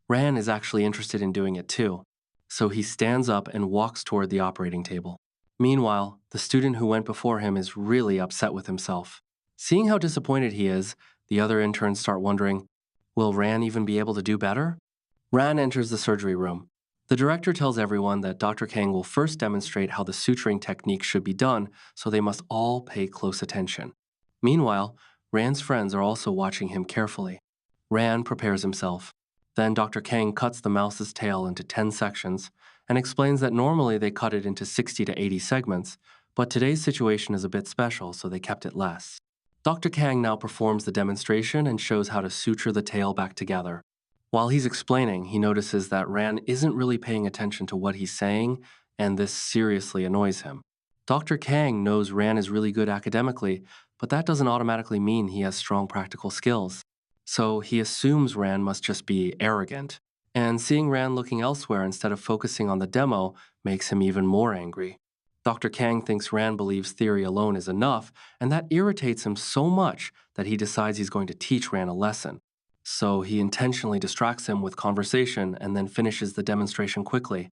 Ran is actually interested in doing it too, so he stands up and walks toward the operating table. Meanwhile, the student who went before him is really upset with himself. Seeing how disappointed he is, the other interns start wondering, will Ran even be able to do better? Ran enters the surgery room. The director tells everyone that Dr. Kang will first demonstrate how the suturing technique should be done, so they must all pay close attention. Meanwhile, Ran's friends are also watching him carefully. Ran prepares himself. Then Dr. Kang cuts the mouse's tail into 10 sections and explains that normally they cut it into 60 to 80 segments, but today's situation is a bit special, so they kept it less. Dr. Kang now performs the demonstration and shows how to suture the tail back together. While he's explaining, he notices that Ran isn't really paying attention to what he's saying, and this seriously annoys him. Dr. Kang knows Ran is really good academically, but that doesn't automatically mean he has strong practical skills. So he assumes Ran must just be arrogant. And seeing Ran looking elsewhere instead of focusing on the demo makes him even more angry. Dr. Kang thinks Ran believes theory alone is enough, and that irritates him so much that he decides he's going to teach Ran a lesson. So he intentionally distracts him with conversation and then finishes the demonstration quickly.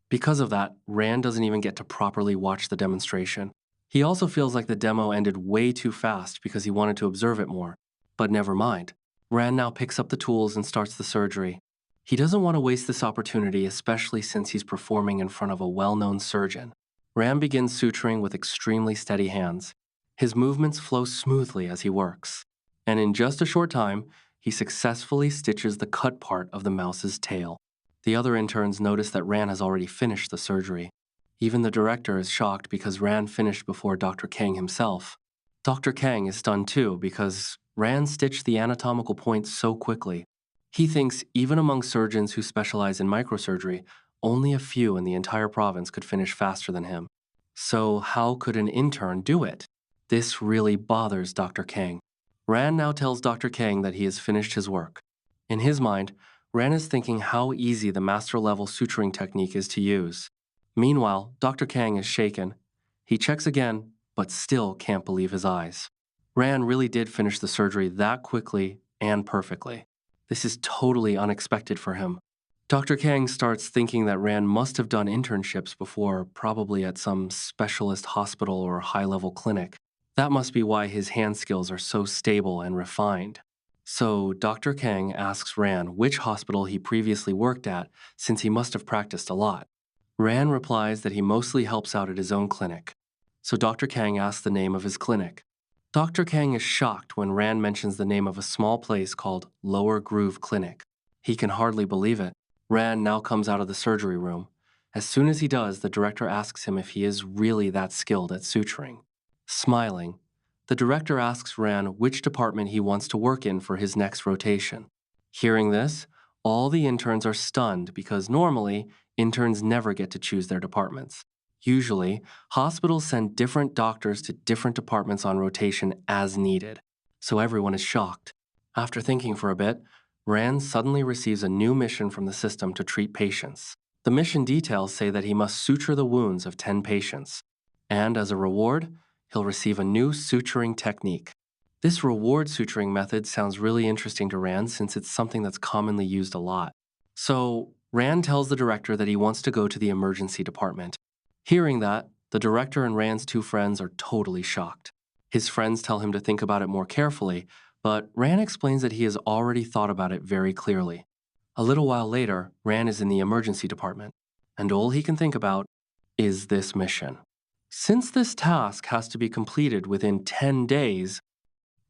Because of that, Ran doesn't even get to properly watch the demonstration. He also feels like the demo ended way too fast because he wanted to observe it more. But never mind. Ran now picks up the tools and starts the surgery. He doesn't want to waste this opportunity, especially since he's performing in front of a well-known surgeon. Ran begins suturing with extremely steady hands. His movements flow smoothly as he works. And in just a short time, he successfully stitches the cut part of the mouse's tail. The other interns notice that Ran has already finished the surgery. Even the director is shocked because Ran finished before Dr. Kang himself. Dr. Kang is stunned too because Ran stitched the anatomical points so quickly. He thinks even among surgeons who specialize in microsurgery, only a few in the entire province could finish faster than him. So how could an intern do it? This really bothers Dr. Kang. Ran now tells Dr. Kang that he has finished his work. In his mind, Ran is thinking how easy the master-level suturing technique is to use. Meanwhile, Dr. Kang is shaken. He checks again, but still can't believe his eyes. Ran really did finish the surgery that quickly and perfectly. This is totally unexpected for him. Dr. Kang starts thinking that Ran must have done internships before, probably at some specialist hospital or high-level clinic. That must be why his hand skills are so stable and refined. So Dr. Kang asks Ran which hospital he previously worked at, since he must have practiced a lot. Ran replies that he mostly helps out at his own clinic. So Dr. Kang asks the name of his clinic. Dr. Kang is shocked when Ran mentions the name of a small place called Lower Groove Clinic. He can hardly believe it. Ran now comes out of the surgery room. As soon as he does, the director asks him if he is really that skilled at suturing. Smiling, the director asks Ran which department he wants to work in for his next rotation. Hearing this, all the interns are stunned because normally, interns never get to choose their departments. Usually, hospitals send different doctors to different departments on rotation as needed, so everyone is shocked. After thinking for a bit, Ran suddenly receives a new mission from the system to treat patients. The mission details say that he must suture the wounds of 10 patients, and as a reward, he'll receive a new suturing technique. This reward suturing method sounds really interesting to Ran since it's something that's commonly used a lot. So, Ran tells the director that he wants to go to the emergency department. Hearing that, the director and Ran's two friends are totally shocked. His friends tell him to think about it more carefully, but Ran explains that he has already thought about it very clearly. A little while later, Ran is in the emergency department, and all he can think about is this mission. Since this task has to be completed within 10 days,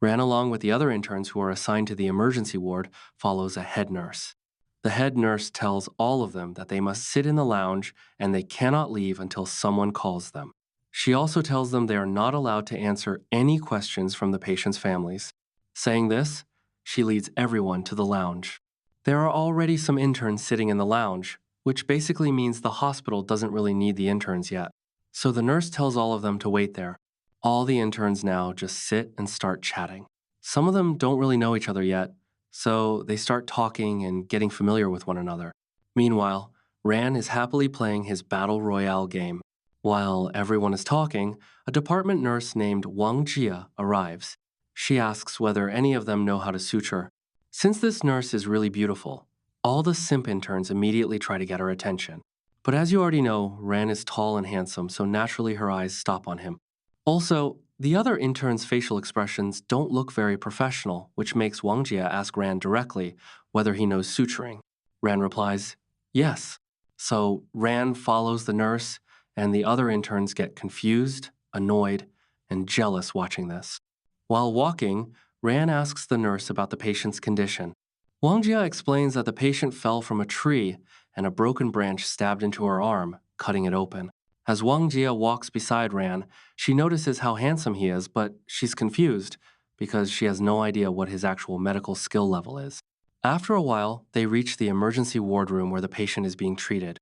Ran, along with the other interns who are assigned to the emergency ward, follows a head nurse. The head nurse tells all of them that they must sit in the lounge and they cannot leave until someone calls them. She also tells them they are not allowed to answer any questions from the patients' families. Saying this, she leads everyone to the lounge. There are already some interns sitting in the lounge, which basically means the hospital doesn't really need the interns yet. So the nurse tells all of them to wait there. All the interns now just sit and start chatting. Some of them don't really know each other yet, so they start talking and getting familiar with one another. Meanwhile, Ran is happily playing his Battle Royale game. While everyone is talking, a department nurse named Wang Jia arrives. She asks whether any of them know how to suture. Since this nurse is really beautiful, All the simp interns immediately try to get her attention. But as you already know, Ran is tall and handsome, so naturally her eyes stop on him. Also, the other interns' facial expressions don't look very professional, which makes Wang Jia ask Ran directly whether he knows suturing. Ran replies, yes. So Ran follows the nurse, and the other interns get confused, annoyed, and jealous watching this. While walking, Ran asks the nurse about the patient's condition. Wang Jia explains that the patient fell from a tree and a broken branch stabbed into her arm, cutting it open. As Wang Jia walks beside Ran, she notices how handsome he is, but she's confused because she has no idea what his actual medical skill level is. After a while, they reach the emergency ward room where the patient is being treated.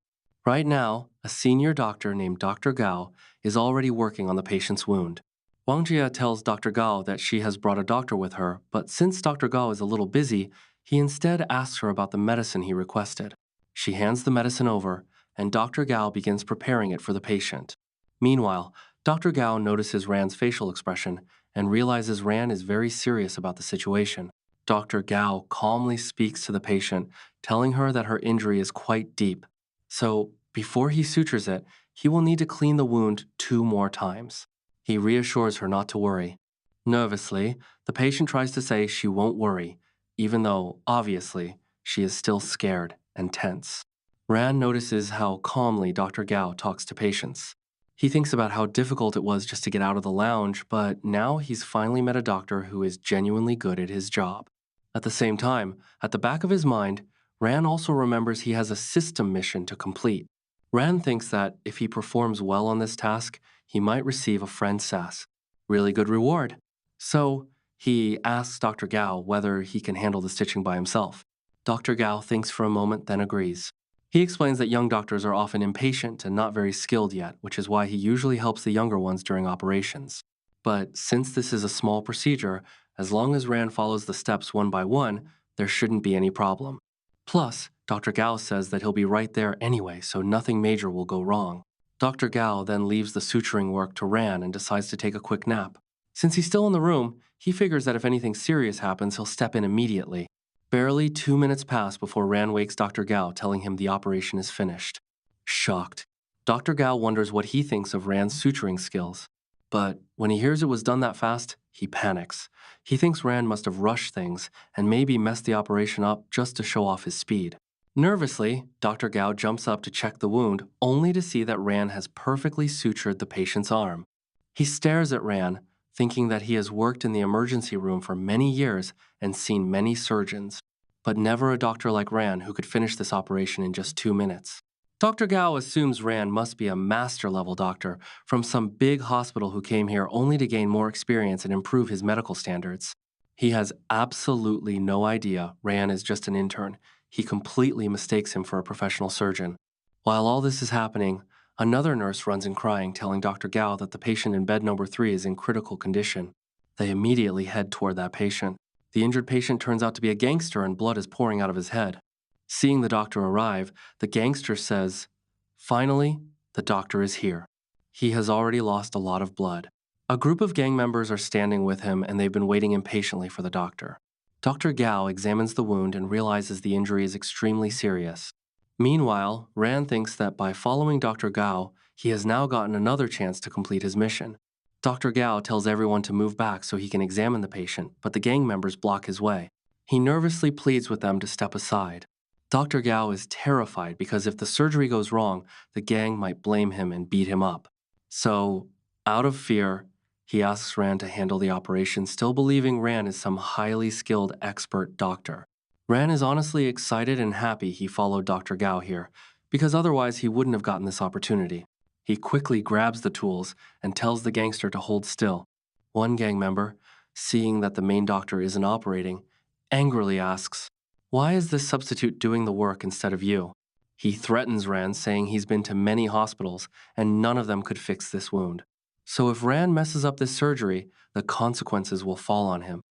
Right now, a senior doctor named Dr. Gao is already working on the patient's wound. Wang Jia tells Dr. Gao that she has brought a doctor with her, but since Dr. Gao is a little busy, he instead asks her about the medicine he requested. She hands the medicine over, and Dr. Gao begins preparing it for the patient. Meanwhile, Dr. Gao notices Ran's facial expression and realizes Ran is very serious about the situation. Dr. Gao calmly speaks to the patient, telling her that her injury is quite deep. So, before he sutures it, he will need to clean the wound 2 more times. He reassures her not to worry. Nervously, the patient tries to say she won't worry, even though, obviously, she is still scared and tense. Ran notices how calmly Dr. Gao talks to patients. He thinks about how difficult it was just to get out of the lounge, but now he's finally met a doctor who is genuinely good at his job. At the same time, at the back of his mind, Ran also remembers he has a system mission to complete. Ran thinks that if he performs well on this task, he might receive a friend sass. Really good reward. So, he asks Dr. Gao whether he can handle the stitching by himself. Dr. Gao thinks for a moment, then agrees. He explains that young doctors are often impatient and not very skilled yet, which is why he usually helps the younger ones during operations. But since this is a small procedure, as long as Ran follows the steps one by one, there shouldn't be any problem. Plus, Dr. Gao says that he'll be right there anyway, so nothing major will go wrong. Dr. Gao then leaves the suturing work to Ran and decides to take a quick nap. Since he's still in the room, he figures that if anything serious happens, he'll step in immediately. Barely 2 minutes pass before Ran wakes Dr. Gao, telling him the operation is finished. Shocked, Dr. Gao wonders what he thinks of Ran's suturing skills. But when he hears it was done that fast, he panics. He thinks Ran must have rushed things and maybe messed the operation up just to show off his speed. Nervously, Dr. Gao jumps up to check the wound, only to see that Ran has perfectly sutured the patient's arm. He stares at Ran, thinking that he has worked in the emergency room for many years and seen many surgeons, but never a doctor like Ran who could finish this operation in just 2 minutes. Dr. Gao assumes Ran must be a master-level doctor from some big hospital who came here only to gain more experience and improve his medical standards. He has absolutely no idea Ran is just an intern. He completely mistakes him for a professional surgeon. While all this is happening, another nurse runs in crying, telling Dr. Gao that the patient in bed number 3 is in critical condition. They immediately head toward that patient. The injured patient turns out to be a gangster and blood is pouring out of his head. Seeing the doctor arrive, the gangster says, "Finally, the doctor is here. He has already lost a lot of blood." A group of gang members are standing with him and they've been waiting impatiently for the doctor. Dr. Gao examines the wound and realizes the injury is extremely serious. Meanwhile, Ran thinks that by following Dr. Gao, he has now gotten another chance to complete his mission. Dr. Gao tells everyone to move back so he can examine the patient, but the gang members block his way. He nervously pleads with them to step aside. Dr. Gao is terrified because if the surgery goes wrong, the gang might blame him and beat him up. So, out of fear, he asks Ran to handle the operation, still believing Ran is some highly skilled expert doctor. Ran is honestly excited and happy he followed Dr. Gao here, because otherwise he wouldn't have gotten this opportunity. He quickly grabs the tools and tells the gangster to hold still. One gang member, seeing that the main doctor isn't operating, angrily asks, "Why is this substitute doing the work instead of you?" He threatens Ran, saying he's been to many hospitals and none of them could fix this wound. So if Ran messes up this surgery, the consequences will fall on him.